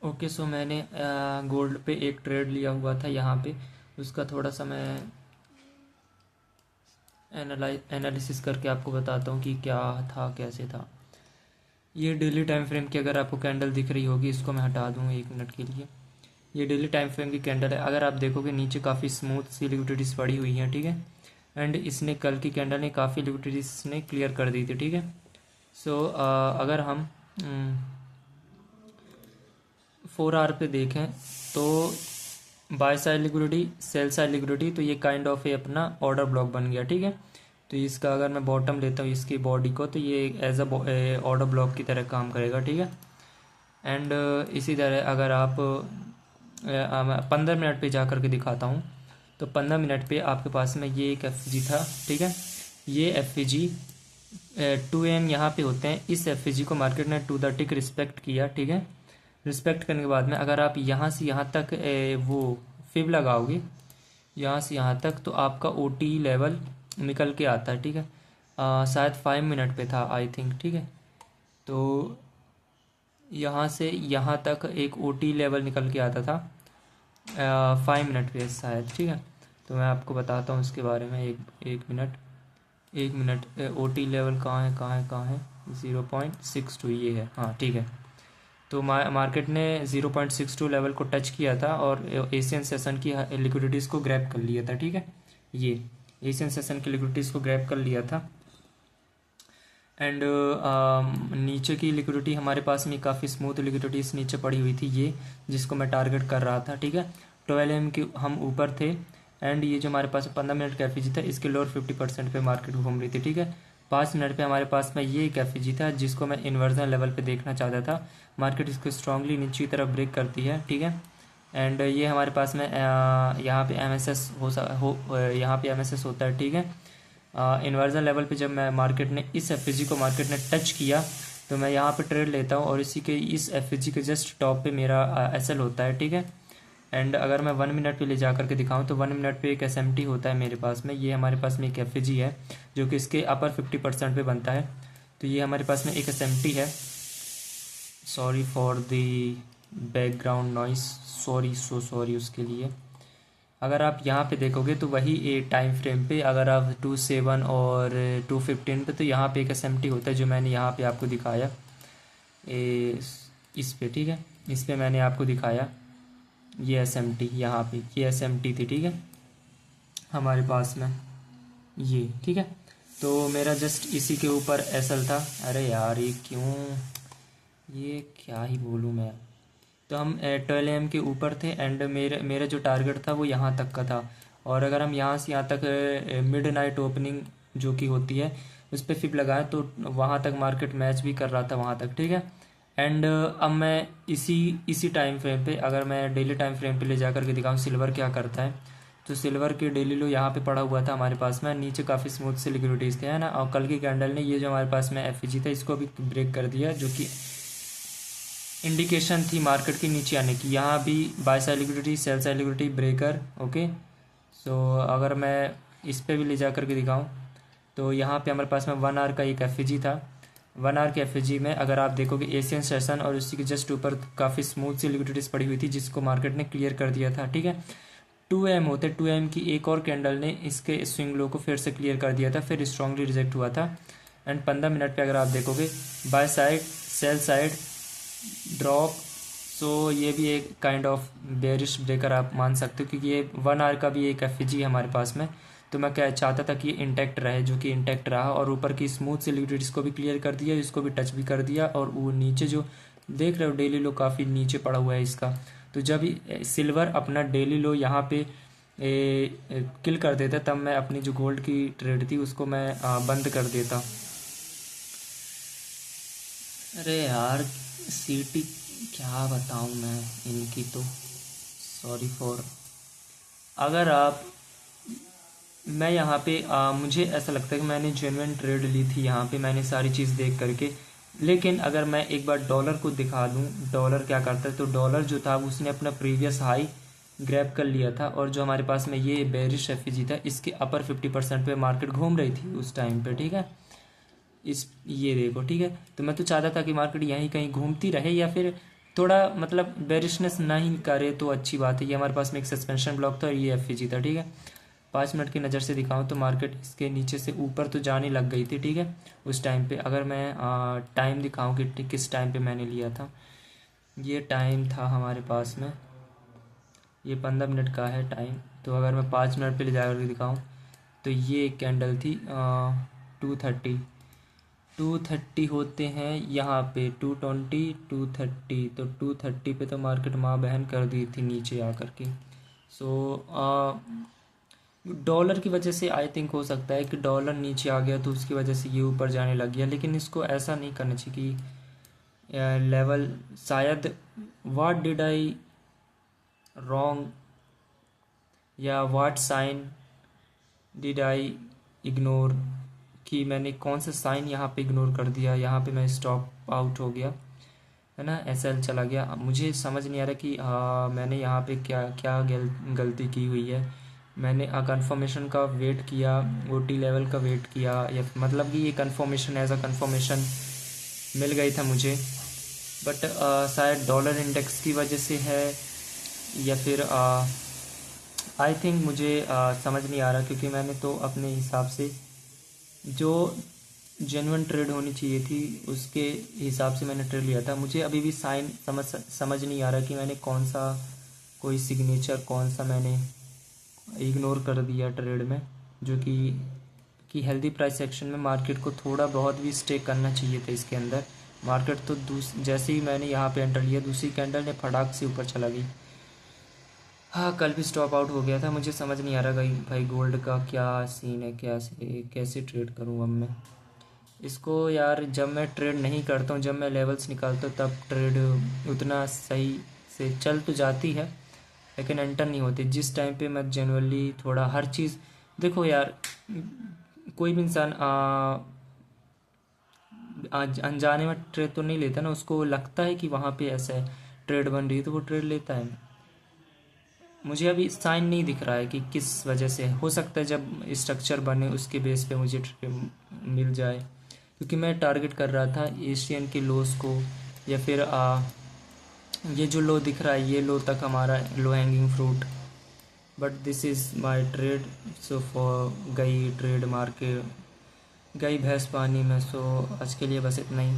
Okay, सो मैंने gold पे एक ट्रेड लिया हुआ था यहाँ पे। उसका थोड़ा सा मैं एनालिसिस करके आपको बताता हूँ कि क्या था, कैसे था। ये डेली टाइम फ्रेम की अगर आपको कैंडल दिख रही होगी, इसको मैं हटा दूँ 1 मिनट के लिए। ये डेली टाइम फ्रेम की कैंडल है। अगर आप देखोगे नीचे काफ़ी स्मूथ सी लिक्विडिटीज़ पड़ी हुई हैं, ठीक है। एंड इसने कल की कैंडल ने काफ़ी लिक्विडिटीज़ ने क्लियर कर दी थी, ठीक है। सो अगर हम 4 आवर पे देखें तो bye side liquidity, sell side liquidity, तो ये काइंड ऑफ अपना ऑर्डर ब्लॉक बन गया, ठीक है। तो इसका अगर मैं बॉटम लेता हूँ इसकी बॉडी को, तो ये एज अ ऑर्डर ब्लॉक की तरह काम करेगा, ठीक है। एंड इसी तरह अगर आप 15 मिनट पे जा कर के दिखाता हूँ, तो 15 मिनट पे आपके पास में ये एक एफ था, ठीक है। ये एफ जी 2 AM यहाँ पे होते हैं। इस एफ जी को मार्केट ने टू द टिक रिस्पेक्ट किया, ठीक है। रिस्पेक्ट करने के बाद में अगर आप यहाँ से यहाँ तक वो फिब लगाओगे, यहाँ से यहाँ तक, तो आपका ओ टी लेवल निकल के आता है, ठीक है। शायद 5 मिनट पे था आई थिंक, ठीक है। तो यहाँ से यहाँ तक एक ओ टी लेवल निकल के आता था 5 मिनट पे शायद, ठीक है। तो मैं आपको बताता हूँ इसके बारे में। एक मिनट ओ टी लेवल कहाँ है 0.62 ये है, हाँ ठीक है। तो मार्केट ने 0.62 लेवल को टच किया था और एशियन सेशन की लिक्विडिटीज़ को ग्रैब कर लिया था, ठीक है। ये एशियन सेशन की लिक्विडिटीज़ को ग्रैब कर लिया था। एंड नीचे की लिक्विडिटी हमारे पास में काफ़ी स्मूथ लिक्विडिटीज नीचे पड़ी हुई थी, ये जिसको मैं टारगेट कर रहा था, ठीक है। 12 AM की हम ऊपर थे। एंड ये जो हमारे पास 15 मिनट का एफ था, इसके लोअर 50% पे मार्केट घूम रही थी, ठीक है। 5 मिनट पे हमारे पास में ये एक एफ था जिसको मैं इन्वर्जन लेवल पे देखना चाहता था। मार्केट इसको स्ट्रांगली नीचे की तरफ ब्रेक करती है, ठीक है। एंड ये हमारे पास में यहाँ पे MSS यहाँ पे MSS होता है, ठीक है। इन्वर्जन लेवल पे जब मैं मार्केट ने इस एफ को मार्केट ने टच किया, तो मैं यहाँ पे ट्रेड लेता हूँ और इसी के इस एफ के जस्ट टॉप पे मेरा SL होता है, ठीक है। एंड अगर मैं 1 मिनट पे ले जा करके दिखाऊँ, तो 1 मिनट पे एक SMT होता है मेरे पास में। ये हमारे पास में एक एफ है जो कि इसके अपर 50% पे बनता है। तो ये हमारे पास में एक SMT है। Sorry for the background noise, sorry उसके लिए। अगर आप यहाँ पे देखोगे तो वही ए टाइम फ्रेम पे, अगर आप 2/7 और 2/15 पे, तो यहाँ पे एक SMT होता है जो मैंने यहाँ पे आपको दिखाया इस पे, ठीक है। इस पे मैंने आपको दिखाया ये SMT, यहाँ पे ये SMT थी, ठीक है, हमारे पास में ये, ठीक है। तो मेरा जस्ट इसी के ऊपर SL था। अरे यार ये क्यों, ये क्या ही बोलूँ मैं। तो हम 12 AM के ऊपर थे एंड मेरा मेरा जो टारगेट था वो यहाँ तक का था। और अगर हम यहाँ से यहाँ तक मिड नाइट ओपनिंग जो कि होती है उस पर फिप लगाएं, तो वहाँ तक मार्केट मैच भी कर रहा था वहाँ तक, ठीक है। एंड अब मैं इसी टाइम फ्रेम पे, अगर मैं डेली टाइम फ्रेम पे ले जा करके दिखाऊँ सिल्वर क्या करता है, तो सिल्वर के डेली लो यहाँ पे पड़ा हुआ था हमारे पास में। नीचे काफ़ी स्मूथ से लिक्विडिटीज थे, है ना। और कल की कैंडल ने ये जो हमारे पास में एफ था इसको भी ब्रेक कर दिया, जो कि इंडिकेशन थी मार्केट के नीचे आने की। यहाँ भी buy side liquidity, sell side liquidity breaker, okay. So अगर मैं इस पे भी ले जा करके दिखाऊँ, तो यहाँ पे हमारे पास में 1 आवर का एक एफ था। 1 आवर के एफ में अगर आप देखोगे एशियन सेशन और उसी के जस्ट ऊपर काफ़ी स्मूथ सी लिक्विडिटीज पड़ी हुई थी जिसको मार्केट ने क्लियर कर दिया था, ठीक है। 2 AM होते, 2 AM की एक और कैंडल ने इसके स्विंग लो को फिर से क्लियर कर दिया था, फिर स्ट्रांगली रिजेक्ट हुआ था। एंड 15 मिनट पे अगर आप देखोगे buy side, sell side drop, so ये भी एक काइंड ऑफ बेरिश ब्रेकर आप मान सकते हो, क्योंकि ये 1 आवर का भी एक एफ है हमारे पास में। तो मैं क्या चाहता था कि ये इंटैक्ट रहे, जो कि इंटैक्ट रहा, और ऊपर की स्मूथ से लिक्विडिटीज को भी क्लियर कर दिया, इसको भी टच भी कर दिया। और वो नीचे जो देख रहे हो डेली लो काफ़ी नीचे पड़ा हुआ है इसका। तो जब सिल्वर अपना डेली लो यहाँ पे किल कर देता, तब मैं अपनी जो गोल्ड की ट्रेड थी उसको मैं बंद कर देता। अरे यार सीटी क्या बताऊं मैं इनकी, तो सॉरी फॉर। अगर आप, मैं यहाँ पे मुझे ऐसा लगता है कि मैंने जेन्युइन ट्रेड ली थी यहाँ पे, मैंने सारी चीज़ देख करके। लेकिन अगर मैं एक बार डॉलर को दिखा दूँ, डॉलर क्या करता है, तो डॉलर जो था उसने अपना प्रीवियस हाई ग्रैब कर लिया था। और जो हमारे पास में ये बेरिश एफईजी था, इसके अपर 50% पे मार्केट घूम रही थी उस टाइम पे, ठीक है। ये देखो, ठीक है। तो मैं तो चाहता था कि मार्केट यहीं कहीं घूमती रहे, या फिर थोड़ा मतलब बेरिशनेस ना ही करे तो अच्छी बात है। ये हमारे पास में एक सस्पेंशन ब्लॉक था और ये एफ था, ठीक है। 5 मिनट की नज़र से दिखाऊं तो मार्केट इसके नीचे से ऊपर तो जाने लग गई थी, ठीक है। उस टाइम पे अगर मैं टाइम दिखाऊं कि किस टाइम पे मैंने लिया था, ये टाइम था हमारे पास में, ये 15 मिनट का है टाइम। तो अगर मैं 5 मिनट पे ले जाकर दिखाऊं तो ये एक कैंडल थी 230 होते हैं यहाँ पे, 220 230, तो 230 पे तो मार्केट माँ बहन कर दी थी नीचे आकर के। सो डॉलर की वजह से आई थिंक हो सकता है कि डॉलर नीचे आ गया तो उसकी वजह से ये ऊपर जाने लग गया, लेकिन इसको ऐसा नहीं करना चाहिए कि लेवल शायद व्हाट डिड आई रॉन्ग या what sign did I ignore, कि मैंने कौन सा साइन यहाँ पे इग्नोर कर दिया, यहाँ पे मैं स्टॉप आउट हो गया है ना, एसएल चला गया। अब मुझे समझ नहीं आ रहा कि मैंने यहाँ पे क्या क्या गलती की हुई है। मैंने कंफर्मेशन का वेट किया, ओटी लेवल का वेट किया, या मतलब कि ये कंफर्मेशन एज अ कंफर्मेशन मिल गई था मुझे, बट शायद डॉलर इंडेक्स की वजह से है या फिर आई थिंक मुझे समझ नहीं आ रहा, क्योंकि मैंने तो अपने हिसाब से जो जेन्युइन ट्रेड होनी चाहिए थी उसके हिसाब से मैंने ट्रेड लिया था। मुझे अभी भी साइन समझ नहीं आ रहा कि मैंने कौन सा कोई सिग्नेचर कौन सा मैंने इग्नोर कर दिया ट्रेड में, जो कि हेल्दी प्राइस सेक्शन में मार्केट को थोड़ा बहुत भी स्टे करना चाहिए था इसके अंदर। मार्केट तो जैसे ही मैंने यहाँ पे एंटर लिया दूसरी कैंडल ने फटाक से ऊपर चला गई। हाँ, कल भी स्टॉप आउट हो गया था। मुझे समझ नहीं आ रहा भाई गोल्ड का क्या सीन है, कैसे ट्रेड करूँ अब मैं इसको यार। जब मैं ट्रेड नहीं करता हूँ, जब मैं लेवल्स निकालता हूँ तब ट्रेड उतना सही से चल तो जाती है लेकिन एंटर नहीं होती। जिस टाइम पे मैं जनरली थोड़ा हर चीज़ देखो यार, कोई भी इंसान अनजाने में ट्रेड तो नहीं लेता ना, उसको लगता है कि वहाँ पे ऐसा है ट्रेड बन रही है तो वो ट्रेड लेता है। मुझे अभी साइन नहीं दिख रहा है कि किस वजह से, हो सकता है जब स्ट्रक्चर बने उसके बेस पे मुझे मिल जाए, क्योंकि मैं टारगेट कर रहा था एशियन के लोस को, या फिर ये जो लो दिख रहा है ये लो तक हमारा low hanging fruit. But this is my trade. So for गई ट्रेड मार के गई भैंस पानी में। सो आज के लिए बस इतना ही।